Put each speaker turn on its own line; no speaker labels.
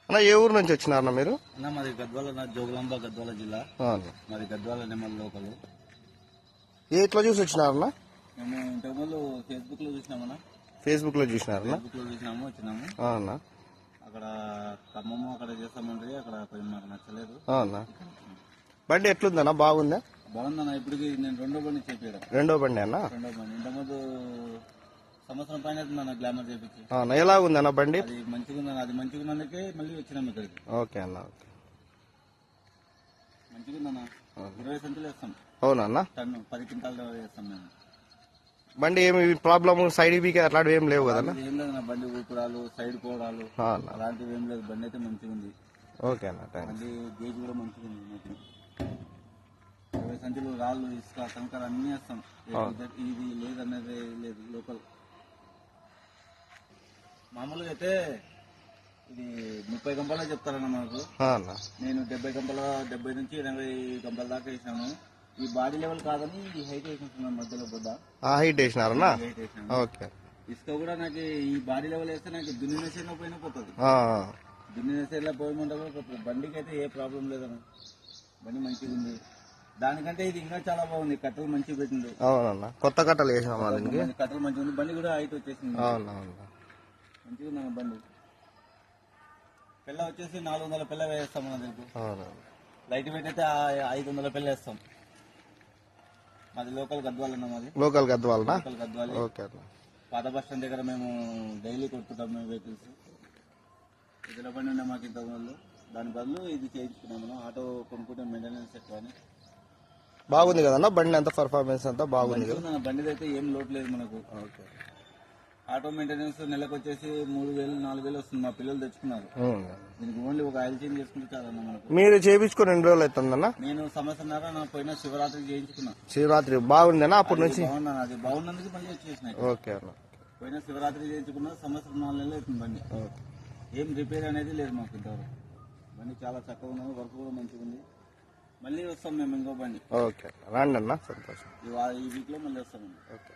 అన్న ఏ ఊరు నుంచి వచ్చినారన్న మీరు?
అన్న మాది గద్వాల, జోగులాంబ గద్వాల జిల్లా. మాది గద్వాల నెమల్ లోకల్.
ఎట్లా చూసి వచ్చినారన్న?
మేము ఇంతకుముందు ఫేస్బుక్ లో చూసినామన్నా.
ఫేస్బుక్ లో చూసినారన్న?
ఫేస్బుక్ లో చూసినాము, వచ్చినాము.
అన్న
అక్కడ ఖమ్మము అక్కడ చేస్తామంటే అక్కడ కొంచెం మాకు నచ్చలేదు.
అన్న బండి ఎట్లుందన్న? బాగుందా?
బాగుందన్న. ఇప్పటికి నేను రెండో బండి చేపించాను.
రెండో బండి అన్న?
రెండో బండి. ఇంతకుముందు సంవత్సరం పైన అవుతుందన్న గ్లామర్ చేపించి.
ఎలా ఉంది అన్న బండి?
అది మంచిగా ఉందన్న. అది మంచిగా ఉన్నందుకే మళ్ళీ వచ్చినాము ఇక్కడికి.
ఓకే అన్న.
మంచిగా ఉందన్న. 20 సెంట్లు వేస్తాం.
అవునన్నా?
టన్ను 10 క్వింటాలు వేస్తాం మేము.
బండి ఏమి ప్రాబ్లమ్ సైడ్ బీకే అట్లాంటివి ఏం లేవు కదా?
ఏం లేదన్న. బండి ఊపిరాలు, సైడ్ పోవడాలు అలాంటివి ఏం లేదు. బండి అయితే మంచిగా ఉంది.
ఓకే అన్న.
బండి గేజ్ కూడా మంచిగా ఉంది. 20 సెంట్లు రాళ్ళు, ఇసుక, కంకర అన్ని వేస్తాం. ఇది లేదన్నది లేదు. లోకల్ మామూలుగా అయితే ఇది 30 గంపలే చెప్తారన్న మనకు. నేను 70 నుంచి 80 గంపల దాకా వేసాను. ఈ బాడీ లెవెల్ కాదని ఈ హైట్ వేసుకుంటున్నాను మధ్యలో బొద్ద.
హైట్ వేసినారన్నా? ఓకే.
ఇసుక కూడా నాకు ఈ బాడీ లెవెల్ వేస్తే నాకు దున్నిన సైడ్లో పోయినా పోతుంది. దున్నిన సైడ్లో పోయమంటే కూడా పోతుంది. బండికి అయితే ఏ ప్రాబ్లం లేదన్న. బండి మంచిగా ఉంది. దానికంటే ఇది ఇంకా చాలా బాగుంది. కట్టలు మంచిగా పెట్టింది.
అవునన్నా. కొత్త కట్టలు వేసినా
కట్టలు మంచిగా ఉంది. బండి కూడా హైట్ వచ్చేసింది. మంచిగా ఉంది బండి. పిల్ల వచ్చేసి 400 పిల్ల వేస్తాం మన దగ్గర. లైట్ వెయిట్ అయితే 500 పిల్ల వేస్తాం. మాది లోకల్ గద్వాల అన్న. మాది
లోకల్ గద్వాల.
పాత బస్ స్టాండ్ దగ్గర మేము డైలీ కొట్టుకుంటాం మేము వెహికల్స్. ఇతర బండి ఉండే మాకు ఇంత వాళ్ళు. దాని బదులు ఇది చేయించుకున్నాము. ఆటో కొనుక్కుంటే మెయింటెనెన్స్ ఎక్కువ అని.
బాగుంది కదన్నా బండి? అంతా పర్ఫార్మెన్స్ అంతా బాగుంది కదా?
బండి అయితే ఏం లోటు లేదు మనకు. ఆటో మెయింటెనెన్స్ నెలకు వచ్చేసి 3000 4000 వస్తుంది. మా పిల్లలు తెచ్చుకున్నారు. దీనికి ఓన్లీ ఒక ఆయిల్ చేంజ్ చేసుకుంటే చాలన్నా మనకు.
మీరు చేయించుకుని 2 రోజులు అవుతుందన్నా?
నేను సంవత్సరంన్నర నా పోయిన శివరాత్రి చేయించుకున్నా.
శివరాత్రి బాగుందన్నా అప్పటి నుంచి?
బాగున్నాను. అది బాగున్నందుకు మళ్ళీ వచ్చేసిన.
ఓకే అన్న.
పోయిన శివరాత్రి చేయించుకున్నా. సంవత్సరం 4 నెలలు అవుతుంది బండి. ఏం రిపేర్ అనేది లేదు మాకు ఇంతవరకు. బండి చాలా చక్కగా ఉన్నది. వర్క్ కూడా మంచిగా ఉంది. మళ్ళీ వస్తాం మేము ఇంకో బండి.
ఓకే రండి అన్న. సంతోషం.
ఈ వీక్ లో మళ్ళీ వస్తామండి.
ఓకే.